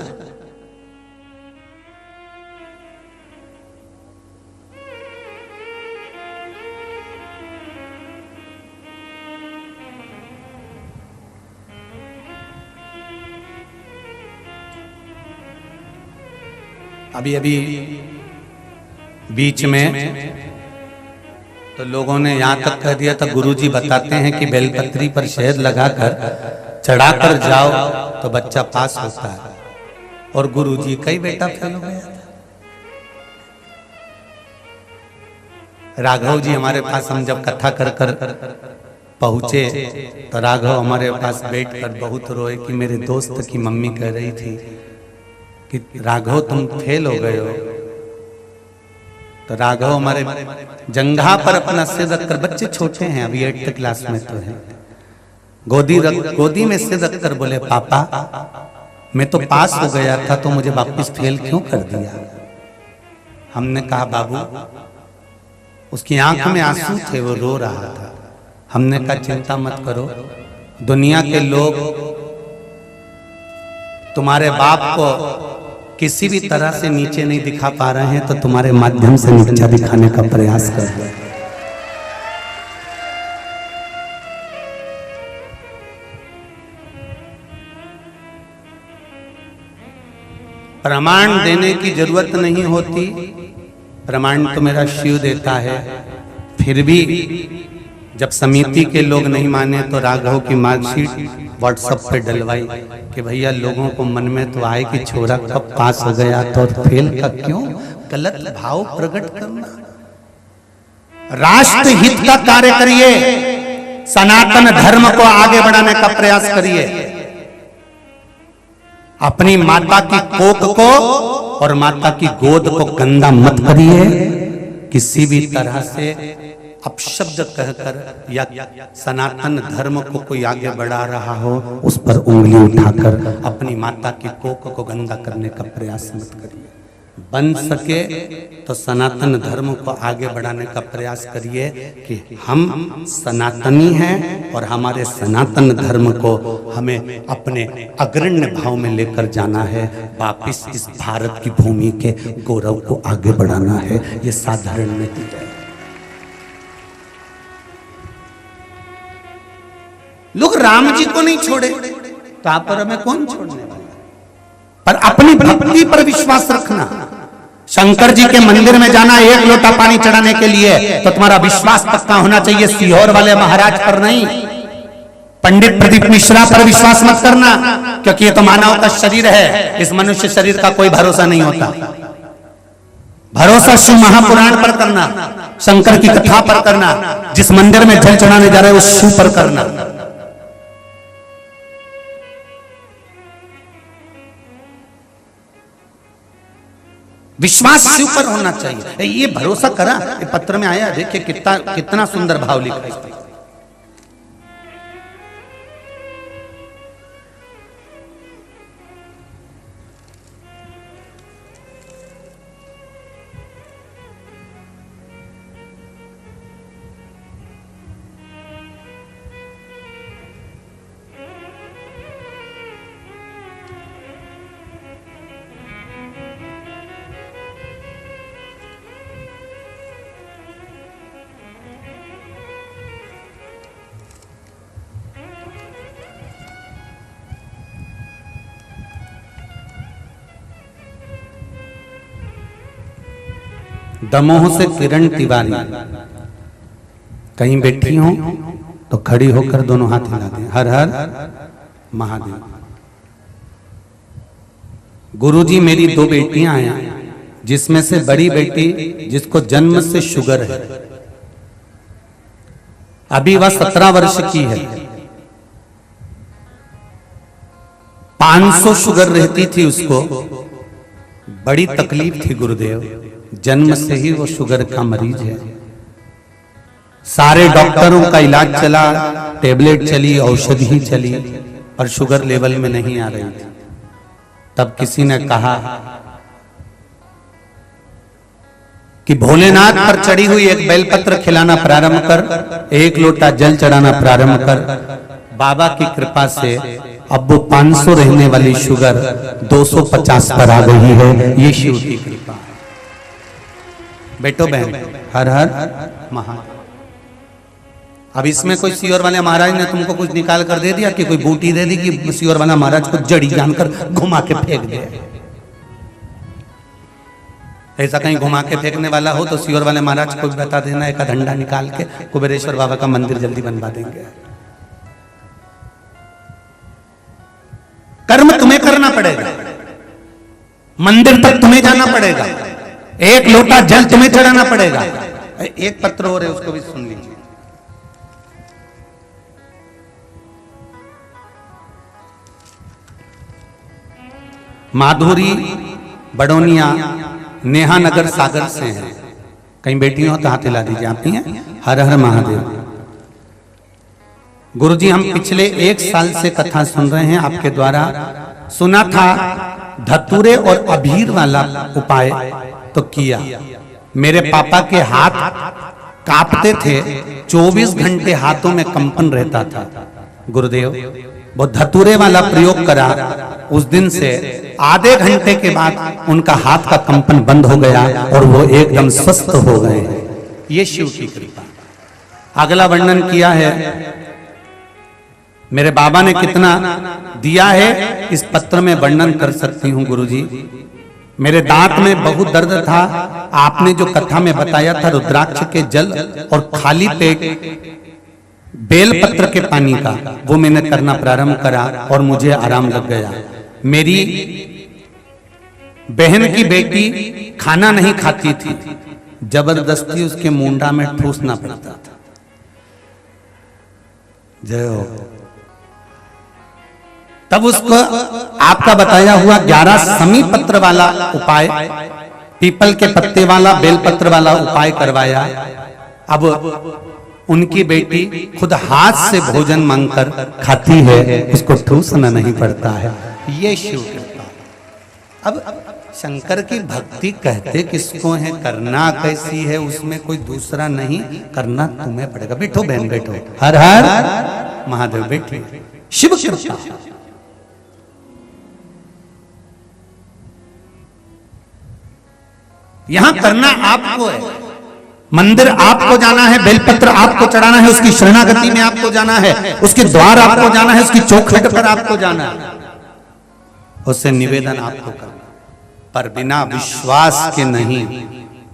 अभी अभी बीच में तो लोगों ने यहां तक कह दिया था, गुरुजी बताते हैं कि बेलपत्री पर शहद लगाकर चढ़ाकर जाओ तो बच्चा पास होता है, और गुरुजी का ही बेटा फेल हो गया था। राघव जी हमारे पास, हम जब कथा कर कर पहुंचे तो राघव हमारे पास बैठकर बहुत रोए कि मेरे दोस्त की मम्मी कह रही थी कि राघव तुम फेल हो गए हो। तो राघव हमारे जंघा पर अपना सिर रखकर, बच्चे छोटे हैं अभी 8th क्लास में तो है, गोदी में सिर रखकर बोले पापा मैं तो पास हो गया था तो मुझे वापस फेल क्यों कर दिया। हमने कहा बाबू, उसकी आंख में आंसू थे, वो रो रहा था। हमने कहा चिंता मत करो, दुनिया के लोग तुम्हारे बाप को किसी भी तरह से नीचे नहीं दिखा पा रहे हैं, तो तुम्हारे माध्यम से नीचा दिखाने का प्रयास कर रहे हैं। प्रमाण देने की जरूरत नहीं होती, प्रमाण तो मेरा शिव देता है। फिर भी जब समिति के लोग नहीं माने तो राघव की मार्कशीट व्हाट्सएप पे डलवाई कि भैया लोगों को मन में तो आए कि छोरा कब पास हो गया तो फेल का क्यों, गलत भाव प्रकट करना। राष्ट्र हित का कार्य करिए, सनातन धर्म को आगे बढ़ाने का प्रयास करिए। अपनी माता की कोख को और माता की गोद को गंदा मत करिए। किसी भी तरह से अपशब्द कहकर या सनातन धर्म को कोई आगे बढ़ा रहा हो उस पर उंगली उठाकर अपनी माता की कोख को गंदा करने का प्रयास मत करिए। बन सके तो सनातन धर्म को आगे बढ़ाने का प्रयास करिए कि हम सनातनी हैं और हमारे सनातन धर्म को हमें अपने अग्रण्य भाव में लेकर जाना है। वापिस इस भारत की भूमि के गौरव को आगे बढ़ाना है। ये साधारण नहीं है। लोग राम जी को नहीं छोड़े तो आप पर हमें कौन छोड़ने वाला? पर अपनी भक्ति पर विश्वास रखना। शंकर जी के मंदिर में जाना एक लोटा पानी चढ़ाने के लिए तो तुम्हारा विश्वास पक्का होना चाहिए, सीहोर वाले महाराज पर नहीं, पंडित प्रदीप मिश्रा पर विश्वास मत करना, क्योंकि ये तो मानव का शरीर है। इस मनुष्य शरीर का कोई भरोसा नहीं होता। भरोसा शिव महापुराण पर करना, शंकर की कथा पर करना, जिस मंदिर में जल चढ़ाने जा रहे हैं उस शिव पर करना। विश्वास शिव पर होना चाहिए। ये भरोसा करा, ये पत्र में आया, देखिए कितना सुंदर भाव लिखा है। दमोह से किरण तिवारी कहीं बैठी हो तो खड़ी होकर दोनों हाथ हिला दें। हर हर महादेव। गुरुजी मेरी 2 बेटियां हैं, जिसमें से बड़ी बेटी जिसको जन्म से शुगर है, अभी वह 17 वर्ष की है। 500 शुगर रहती थी उसको, बड़ी तकलीफ थी गुरुदेव, जन्म से ही वो शुगर का मरीज है। सारे डॉक्टरों का इलाज चला, टेबलेट चली, औषधि चली, पर शुगर लेवल में नहीं आ रही थी। तब किसी ने कहा कि भोलेनाथ पर चढ़ी हुई एक बेलपत्र खिलाना प्रारंभ कर, 1 लोटा जल चढ़ाना प्रारंभ कर। बाबा की कृपा से अब वो 500 रहने वाली शुगर 250 पर आ गई है। ये शिव की कृपा है। बेटो बहन, हर हर महादेव। अब इसमें कोई सियोर वाले महाराज ने तुमको कुछ निकाल कर दे दिया कि कोई बूटी दे दी कि सियोर वाला महाराज को जड़ी जानकर घुमा के फेंक दे। ऐसा कहीं घुमा के फेंकने वाला हो तो सियोर वाले महाराज को भी बता देना, एक डंडा निकाल के कुबेरेश्वर बाबा का मंदिर जल्दी बनवा देंगे। कर्म तुम्हें करना पड़ेगा, मंदिर तक तुम्हें जाना पड़ेगा, 1 लोटा जल तुम्हें चढ़ाना पड़ेगा। एक पत्र हो रहे उसको भी सुन लीजिए। माधुरी बड़ोनिया नेहा नगर सागर से हैं, कहीं बैठी हो तो हाथ हिला दीजिए। आप ही हैं? हर हर महादेव। गुरुजी हम पिछले 1 साल से कथा सुन रहे हैं आपके द्वारा। सुना था धतूरे और अबीर वाला उपाय तो किया। मेरे पापा के हाथ कांपते थे, 24 घंटे हाथों में कंपन रहता था। गुरुदेव वो धतूरे वाला प्रयोग करा, उस दिन से आधे घंटे के बाद उनका हाथ का कंपन बंद हो गया और वो एकदम स्वस्थ हो गए। ये शिव की कृपा। अगला वर्णन किया है मेरे बाबा ने, कितना दिया है इस पत्र में वर्णन कर सकती हूँ गुरुजी। मेरे दांत में बहुत दर्द था, आपने जो कथा में बताया था रुद्राक्ष के जल और खाली पेट बेलपत्र के पानी का, वो मैंने करना प्रारंभ करा और मुझे आराम लग गया। मेरी बहन की बेटी खाना नहीं खाती थी, जबरदस्ती उसके मुंडा में ठूसना पड़ता था। जय हो। तब उसको आपका बताया हुआ 11 समी पत्र वाला उपाय, पीपल के पत्ते वाला बेलपत्र वाला उपाय करवाया। अब उनकी बेटी खुद हाथ से भोजन मांगकर खाती है, उसको ठूसना नहीं पड़ता है। ये शिव कृपा। अब शंकर की भक्ति कहते किसको है, करना कैसी है, उसमें कोई दूसरा नहीं, करना तुम्हें पड़ेगा। बैठो बहन बैठो। हर हर महादेव। बैठिए। शिव कृपा। यहां करना आपको है, मंदिर आपको जाना है, बेलपत्र आपको चढ़ाना है, उसकी शरणागति में आपको जाना है, उसके द्वार आपको जाना है, उसकी चौखट पर आपको जाना है, उससे निवेदन आपको करना। पर बिना विश्वास के नहीं,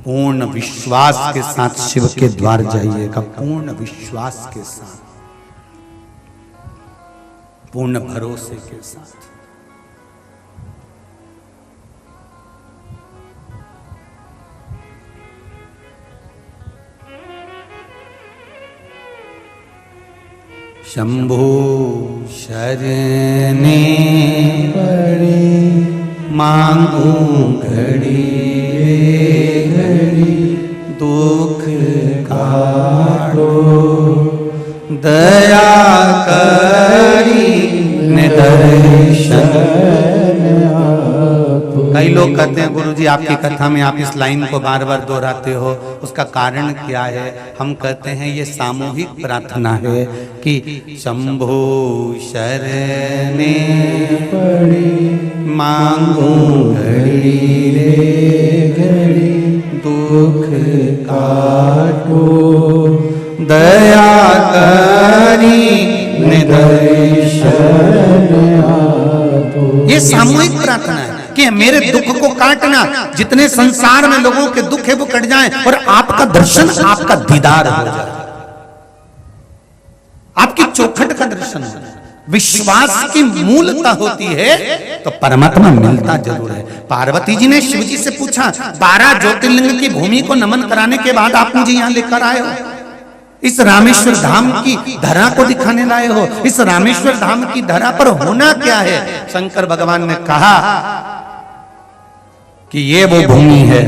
पूर्ण विश्वास के साथ शिव के द्वार जाइएगा। पूर्ण विश्वास के साथ, पूर्ण भरोसे के साथ। शंभो शरणे पड़े मांगू घड़ी घड़ी, दुख काटो दया करी निदर्शन। कई लोग कहते हैं गुरुजी आपकी कथा में आप इस लाइन को बार बार दोहराते हो, उसका कारण क्या है? हम कहते हैं ये सामूहिक प्रार्थना है कि शंभो शरणे पड़ी मांगू घड़ी रे घड़ी, दुख काटो दया करी निदर्शन। ये सामूहिक प्रार्थना है कि मेरे दुख को काटना, जितने संसार में लोगों के दुख है वो कट जाएं और आपका दर्शन, आपका दीदार हो जाए, आपकी चौखट का दर्शन हो जाए। विश्वास की मूलता होती है तो परमात्मा मिलता जरूर है। पार्वती जी ने शिव जी से पूछा, 12 ज्योतिर्लिंग की भूमि को नमन कराने के बाद आप मुझे यहां लेकर आए हो, इस रामेश्वर धाम की धरा को दिखाने लाए हो, इस रामेश्वर धाम की धरा पर होना क्या है? शंकर भगवान ने कहा कि ये वो भूमि है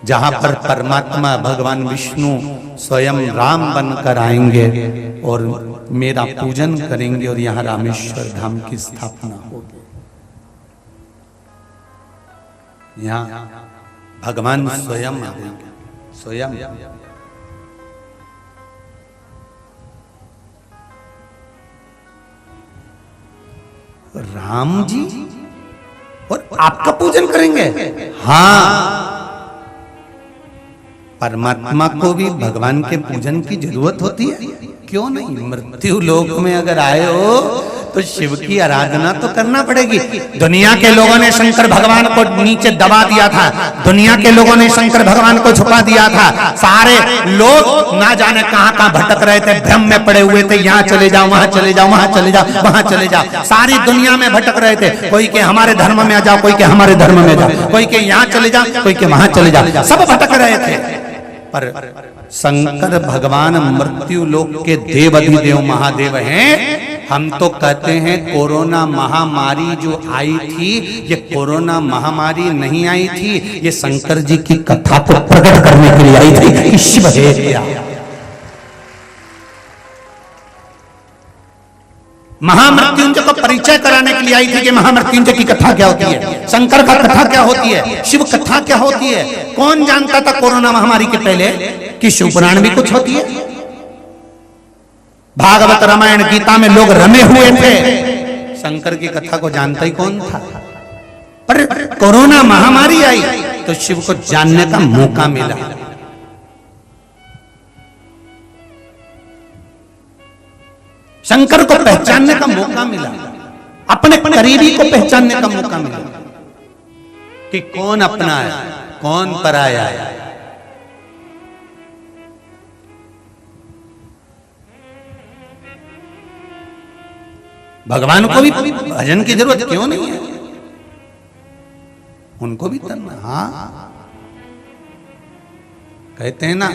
जहां पर परमात्मा भगवान विष्णु स्वयं राम बनकर आएंगे और मेरा पूजन करेंगे और यहां रामेश्वर धाम की स्थापना होगी। यहां भगवान स्वयं आएंगे, स्वयं। राम जी और आपका पूजन करेंगे? हाँ, परमात्मा को भी भगवान के पूजन की जरूरत होती है, क्यों नहीं? मृत्यु लोक में अगर आए हो तो शिव की आराधना तो करना पड़ेगी। दुनिया के लोगों ने शंकर भगवान को नीचे दबा दिया था, दुनिया के लोगों ने शंकर भगवान को छुपा दिया था, सारे लोग ना जाने कहां कहां भटक रहे थे, भ्रम में पड़े हुए थे, यहाँ चले जाओ, वहां चले जाओ, वहां चले जाओ, वहां चले जाओ, सारी दुनिया में भटक रहे थे। कोई के हमारे धर्म में आ जाओ, कोई के हमारे धर्म में जाओ, कोई के यहाँ चले जाओ, कोई के वहां चले जाओ, सब भटक रहे थे। पर शंकर भगवान मृत्यु लोक के देवाधिदेव महादेव हैं। हम तो कहते हैं कोरोना महामारी जो आई थी, ये कोरोना महामारी नहीं आई थी, ये शंकर जी की कथा को प्रकट करने के लिए आई थी कि शिव है क्या। महामृत्युंजय को परिचय कराने के लिए आई थी कि महामृत्युंजय की कथा क्या होती है, शंकर का कथा क्या होती है, शिव कथा क्या होती है। कौन जानता था कोरोना महामारी के पहले कि शिव पुराण भी कुछ होती है? भागवत रामायण गीता में लोग रमे हुए थे, शंकर की कथा को जानता ही कौन था? पर कोरोना महामारी आई तो शिव को जानने का मौका मिला। शंकर को पहचानने का मौका मिला, अपने करीबी को पहचानने का मौका मिला कि कौन अपना है, कौन पराया है। भगवान को भी भजन की जरूरत क्यों नहीं है? उनको भी करना। हाँ, कहते हैं ना,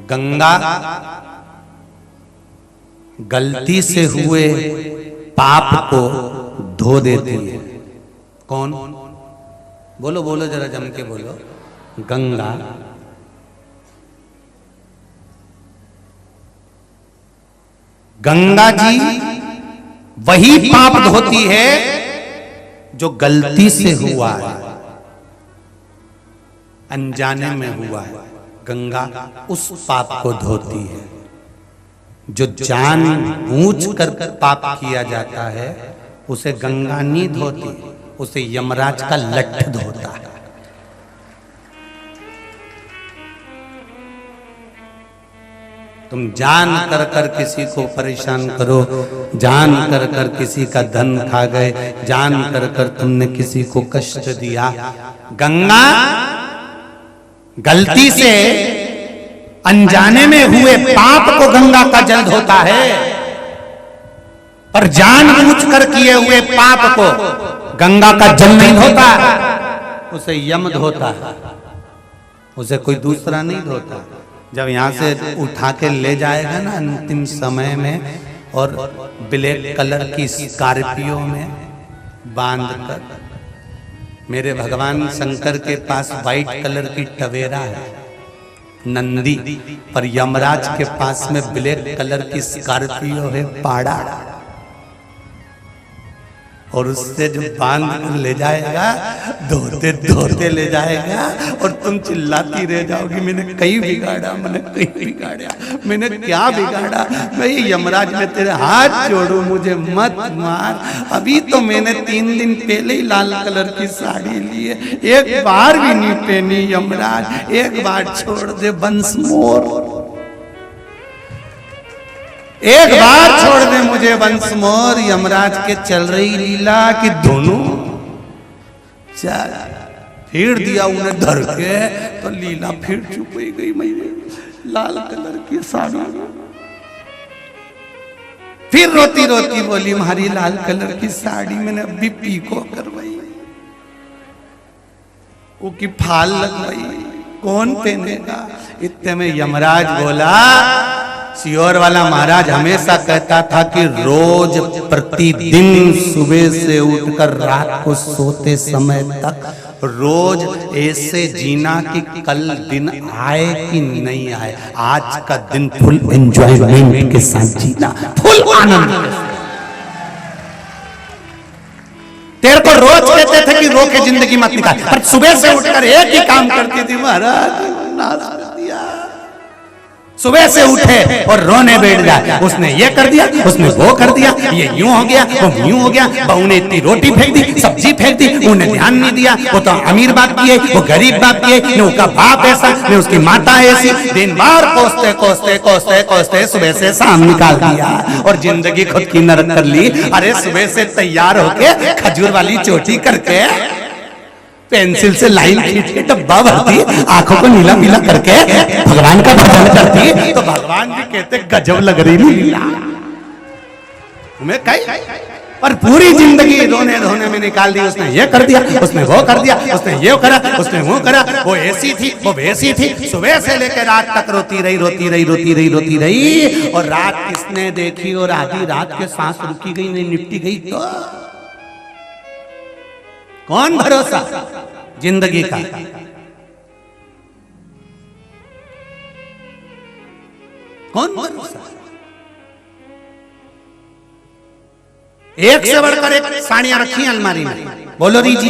गंगा गलती से हुए पाप को धो देती है। कौन? बोलो बोलो जरा जम के बोलो। गंगा गंगा जी वही पाप धोती है जो गलती से हुआ है, अनजाने में हुआ है। गंगा उस पाप को धोती है। जो जानबूझ कर पाप किया जाता है उसे गंगा नहीं धोती, उसे यमराज का लठ धोता है। तुम जान कर कर किसी को परेशान करो, जान कर कर किसी का धन खा गए, जान कर कर तुमने किसी को कष्ट दिया, गंगा गलती से अनजाने में हुए पाप को गंगा का जल धोता है, पर जानबूझ कर किए हुए पाप को गंगा का जल नहीं धोता, उसे यम धोता है, उसे कोई दूसरा नहीं धोता। जब यहां से उठा के ले जाएगा ना अंतिम समय में, और ब्लैक कलर की स्कॉर्पियो में बांध कर, मेरे भगवान शंकर के पास व्हाइट कलर की टवेरा है नंदी, पर यमराज के पास में ब्लैक कलर की स्कॉर्पियो है पाड़ा, और उससे जो बांध कर ले जाएगा, धोते धोते ले जाएगा, और तुम चिल्लाती रह जाओगी मैंने कहीं बिगाड़ा, मैंने कहीं बिगाड़ा, मैंने क्या बिगाड़ा, मैं ये यमराज में तेरे हाथ जोड़ू, मुझे मत मार। अभी तो मैंने 3 दिन पहले ही लाल कलर की साड़ी ली है, एक बार भी नहीं पहनी यमराज, एक बार छोड़ दे बंस मोर। एक बार छोड़ दे मुझे वंश मोर, यमराज के चल रही लीला कि दोनों चल फेर दिया उन्हें धर के, तो लीला फिर चुप ही गई। मैंने लाल कलर की साड़ी, फिर रोती रोती बोली हमारी लाल कलर की साड़ी मैंने अभी पीको करवाई, वो की फाल लगवाई, कौन पहनेगा। इतने में यमराज बोला, सियोर वाला महाराज हमेशा कहता था कि रोज प्रतिदिन सुबह से उठकर रात को सोते समय तक रोज ऐसे जीना कि कल दिन आए कि नहीं आए, आज का दिन फुल एंजॉयमेंट के साथ जीना, फुल आनंद। तेरे को रोज कहते थे कि रो के जिंदगी मत निकाल, पर सुबह से उठकर एक ही काम करती थी महाराज, नाश कर दिया। सुबह से उठे और रोने बैठ जाए, उसने ये कर दिया, उसने वो कर दिया, ये यूं हो गया, वो यूं हो गया, बहू ने इतनी रोटी फेंक दी, सब्जी फेंक दी, उन्हें ध्यान नहीं दिया, वो तो अमीर बाप की है, वो गरीब बाप की है, न उसका बाप ऐसा, न उसकी माता ऐसी। दिन भर कोसते कोसते कोसते कोसते सुबह से शाम निकाल दिया और जिंदगी खुद की नरक कर ली। अरे सुबह से तैयार होके खजूर वाली चोटी करके, पेंसिल से लाइन खींच के डब्बा भरती, आंखों को नीला पीला करके भगवान का भजन करती, तो भगवान भी कहते गजब लग रही लीला तुम्हें कहीं। पर पूरी जिंदगी रोने धोने में निकाल दी, उसने ये कर दिया, उसने वो कर दिया, उसने ये करा, उसने वो करा, वो ऐसी थी, वो वैसी थी। सुबह से लेकर रात तक रोती रही रोती रही रोती रही रोती रही, और रात किसने देखी, और आधी रात के सांस रुकी गई नहीं निपटी गई, तो कौन भरोसा जिंदगी का। कौन भरोसा। एक से बढ़कर एक साड़ियां रखी हैं अलमारी में, बोलो री जी,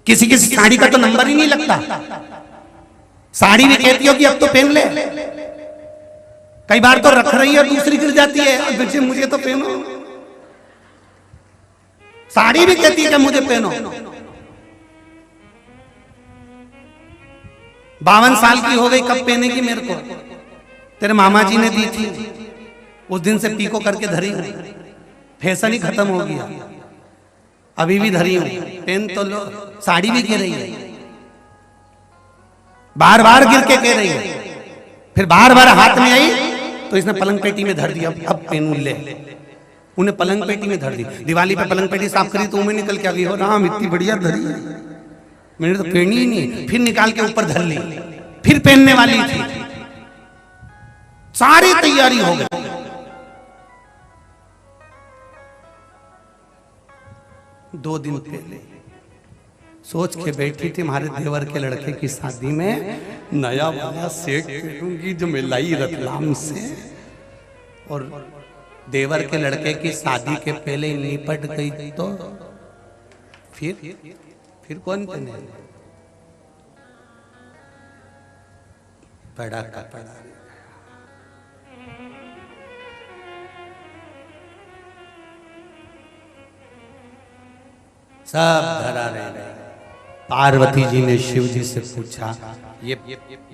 किसी किसी साड़ी का तो नंबर ही नहीं लगता। साड़ी भी कहती हो कि अब तो पहन ले, कई बार तो रख रही है और दूसरी गिर जाती है, और मुझे तो पहनो। साड़ी भी कहती है कि मुझे पहनो। 52 साल की हो गई, कब पहनेगी मेरे को। तेरे मामा जी ने दी थी, उस दिन से पीको करके धरी हूं, फैशन ही खत्म हो गया, अभी भी धरी हूं, पेन तो लो। साड़ी भी कह रही है, बार बार गिर के कह रही है, फिर बार बार हाथ में आई तो इसने पलंग पेटी में धर दिया, अब पेन ले। उन्हें पलंग पेटी में धर दी। दिवाली पे पलंग पेटी साफ करी तो उन्हें निकल के आ गई, हो राम इतनी बढ़िया धरी, मैंने तो पहनी ही नहीं। फिर निकाल के ऊपर धर ली, फिर पहनने वाली थी, सारी तैयारी हो गई। दो दिन पहले सोच के बैठी थी हमारे देवर के लड़के की शादी में नया वाला सेट पहनूंगी जो मैं लाई रतलाम से, और देवर के लड़के की शादी के पहले निपट गई तो फिर कौन पहने। बड़ा कपड़ा सब धरा रहे। पार्वती जी ने शिव जी से पूछा, ये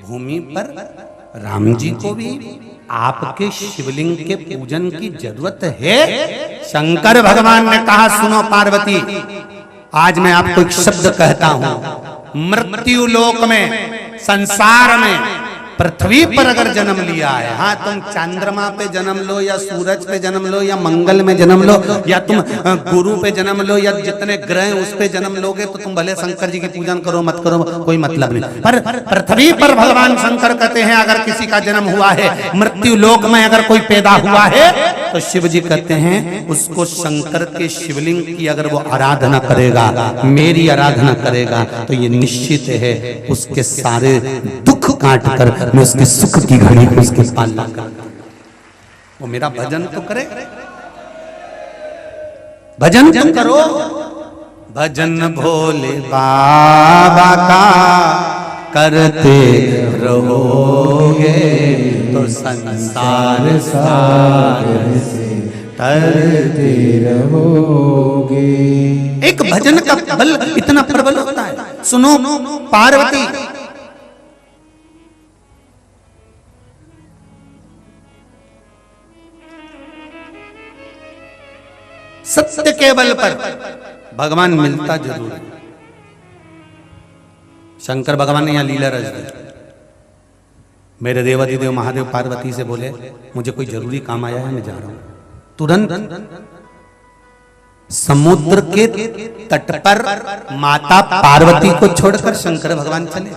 भूमि पर राम जी को भी आपके शिवलिंग के पूजन की जरूरत है? शंकर भगवान ने कहा, सुनो पार्वती, आज मैं आपको एक शब्द कहता हूं, मृत्यु लोक में, संसार में, पृथ्वी पर अगर जन्म लिया है, हाँ तुम चंद्रमा पे जन्म लो या सूरज पे जन्म लो या मंगल में जन्म लो या तुम गुरु पे जन्म लो या जितने ग्रह उस पे जन्म लोगे तो तुम भले शंकर जी की पूजन करो मत करो, कोई मतलब नहीं। पर पृथ्वी पर भगवान शंकर कहते हैं अगर किसी का जन्म हुआ है, मृत्यु लोक में अगर कोई पैदा हुआ है, तो शिव जी कहते हैं उसको शंकर के शिवलिंग की अगर वो आराधना करेगा, मेरी आराधना करेगा, तो ये निश्चित है उसके सारे दुख काट कर मैं उसके सुख की घड़ी को उसके पालना करूंगा। वो मेरा भजन तो करे, भजन तो करो, भजन भोले बाबा का करते रहोगे तो संसार सागर से तरते रहोगे। एक भजन का बल इतना प्रबल होता है। सुनो पार्वती, सत्य के बल पर भगवान मिलता जरूर है। शंकर भगवान ने यहां लीला रच दी। मेरे देवाधिदेव महादेव पार्वती से बोले मुझे कोई जरूरी काम आया है, मैं जा रहा हूं। तुरंत समुद्र के तट पर माता पार्वती को छोड़कर शंकर भगवान चले।